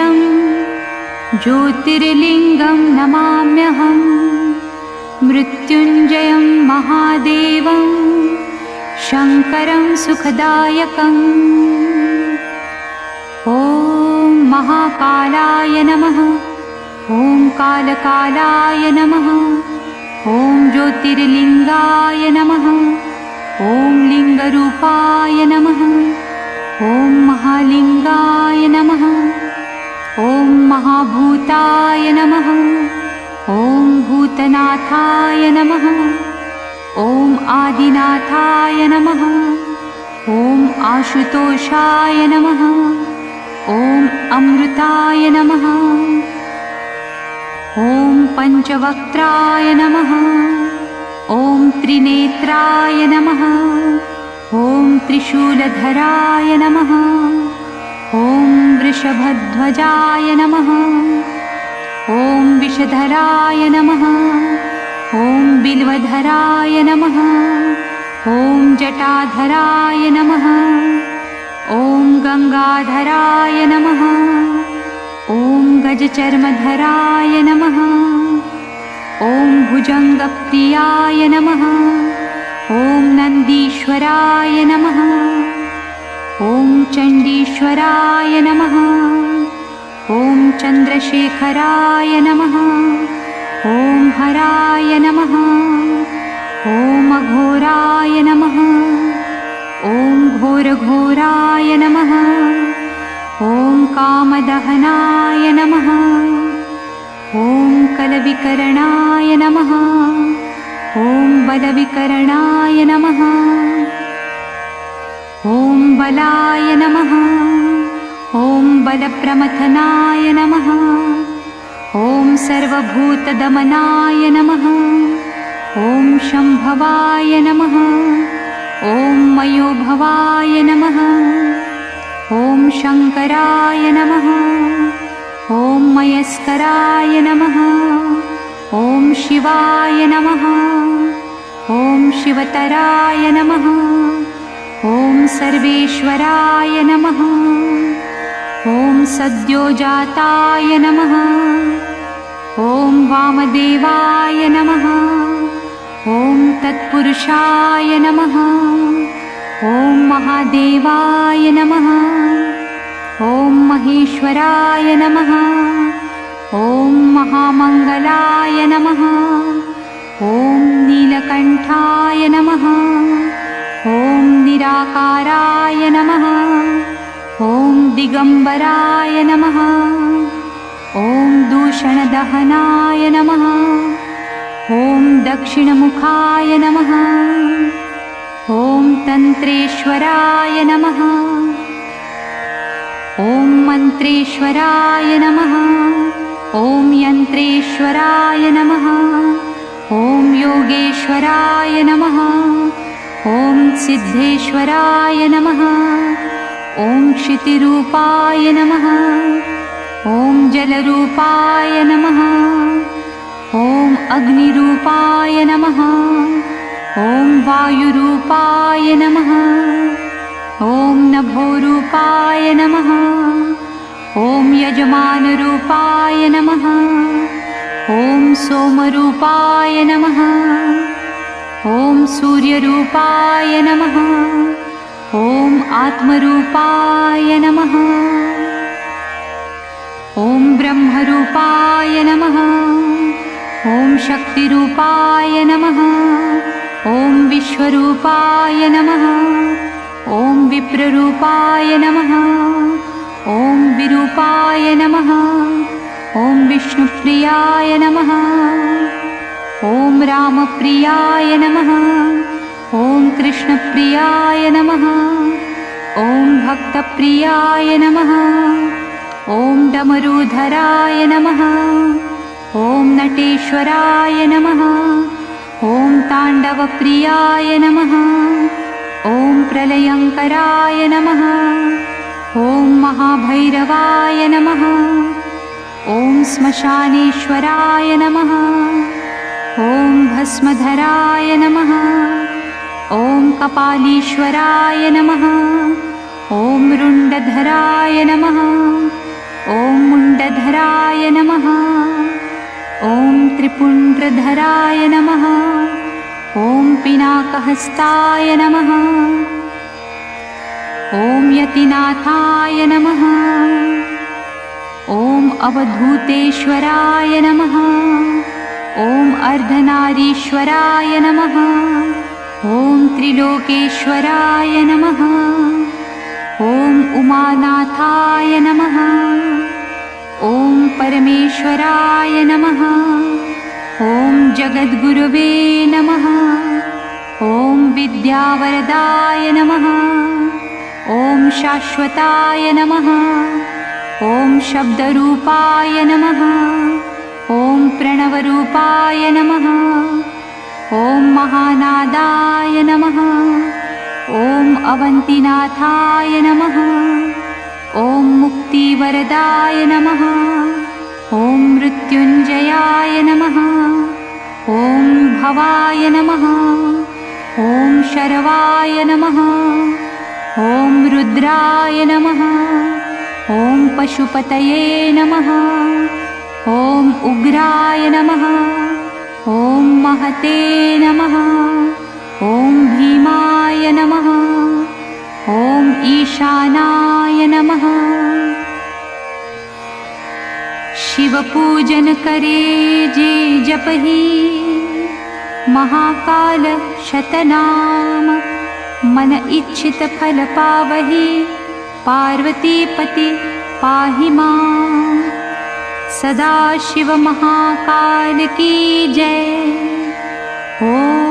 ज्योतिर्लिङ्गं ज्योतिर्लिङ्गं नमाम्यहं मृत्युञ्जयं महादेवं शङ्करं सुखदायकम् ॐ महाकालाय नमः ॐ कालकालाय नमः ॐ ज्योतिर्लिङ्गाय नमः ॐ लिङ्गरूपाय नमः ॐ महालिङ्गाय नमः ॐ महाभूताय नमः ॐ भूतनाथाय नमः ॐ आदिनाथाय नमः ॐ आशुतोषाय नमः ॐ अमृताय नमः ॐ पञ्चवक्त्राय नमः ॐ त्रिनेत्राय नमः ॐ त्रिशूलधराय नमः ॐ वृषभध्वजाय नमः ॐ विषधराय नमः ॐ बिल्वधराय नमः ॐ जटाधराय नमः ॐ गङ्गाधराय नमः ॐ गजचर्मधराय नमः ॐ भुजङ्गप्रियाय नमः ॐ नन्दीश्वराय नमः ॐ चण्डीश्वराय नमः ॐ चन्द्रशेखराय नमः ॐ हराय नमः ॐ अघोराय नमः ॐ घोरघोराय नमः ॐ कामदहनाय नमः ॐ कलविकरणाय नमः ॐ बलविकरणाय नमः ॐ बलाय नमः ॐ बलप्रमथनाय नमः ॐ सर्वभूतदमनाय नमः ॐ शम्भवाय नमः ॐ मयोभवाय नमः ॐ शङ्कराय नमः ॐ मयस्कराय नमः ॐ शिवाय नमः ॐ शिवतराय नमः ॐ सर्वेश्वराय नमः ॐ सद्योजाताय नमः ॐ वामदेवाय नमः ॐ तत्पुरुषाय नमः ॐ महादेवाय नमः ॐ महेश्वराय नमः ॐ महामङ्गलाय नमः ॐ नीलकण्ठाय नमः ॐ निराकाराय नमः ॐ दिगम्बराय नमः ॐ दूषणदहनाय नमः ॐ दक्षिणमुखाय नमः ॐ तन्त्रेश्वराय नमः ॐ मन्त्रेश्वराय नमः ॐ यन्त्रेश्वराय नमः ॐ योगेश्वराय नमः ॐ सिद्धेश्वराय नमः ॐ क्षितिरूपाय नमः ॐ जलरूपाय नमः ॐ अग्निरूपाय नमः ॐ वायुरूपाय नमः ॐ नभोरूपाय नमः ॐ यजमानरूपाय नमः ॐ सोमरूपाय नमः ॐ सूर्यरूपाय नमः ॐ आत्मरूपाय नमः ॐ ब्रह्मरूपाय नमः ॐ शक्तिरूपाय नमः ॐ विश्वरूपाय नमः ॐ विप्ररूपाय नमः ॐ विरूपाय नमः ॐ विष्णुप्रियाय नमः ॐ रामप्रियाय नमः ॐ कृष्णप्रियाय नमः ॐ भक्तप्रियाय नमः ॐ डमरूधराय नमः ॐ नटेश्वराय नमः ॐ ताण्डवप्रियाय नमः ॐ प्रलयङ्कराय नमः ॐ महाभैरवाय नमः ॐ श्मशानेश्वराय नमः ॐ भस्मधराय नमः ॐ कपालीश्वराय नमः ॐ रुण्डधराय नमः ॐ त्रिपुरान्तकाय नमः। ॐ त्रिपुण्ड्रधराय नमः। ॐ पिनाकहस्ताय नमः। ॐ यतिनाथाय नमः। ॐ अवधूतेश्वराय नमः। ॐ अर्धनारीश्वराय नमः। ॐ त्रिलोकेश्वराय नमः। ॐ उमानाथाय नमः। ॐ परमेश्वराय नमः। ॐ जगद्गुरुवे नमः। ॐ विद्यावरदाय नमः। ॐ शाश्वताय नमः। ॐ शब्दरूपाय नमः। ॐ प्रणवरूपाय नमः। ॐ महानादाय नमः। ॐ अवन्तिनाथाय नमः। ॐ मुक्तिवरदाय नमः। ॐ मृत्युञ्जयाय नमः। ॐ भवाय नमः। ॐ शरवाय नमः। ॐ रुद्राय नमः। ॐ पशुपतये नमः। ॐ उग्राय नमः। ॐ महते नमः। ॐ भीमाय नमः। ॐ ईशानाय नमः। शिवपूजन करे जे जपहि महाकाल शतनाम। मन इच्छित फल पावहि पार्वतीपति पाहि मां। सदा शिव महाकाल की जय। ॐ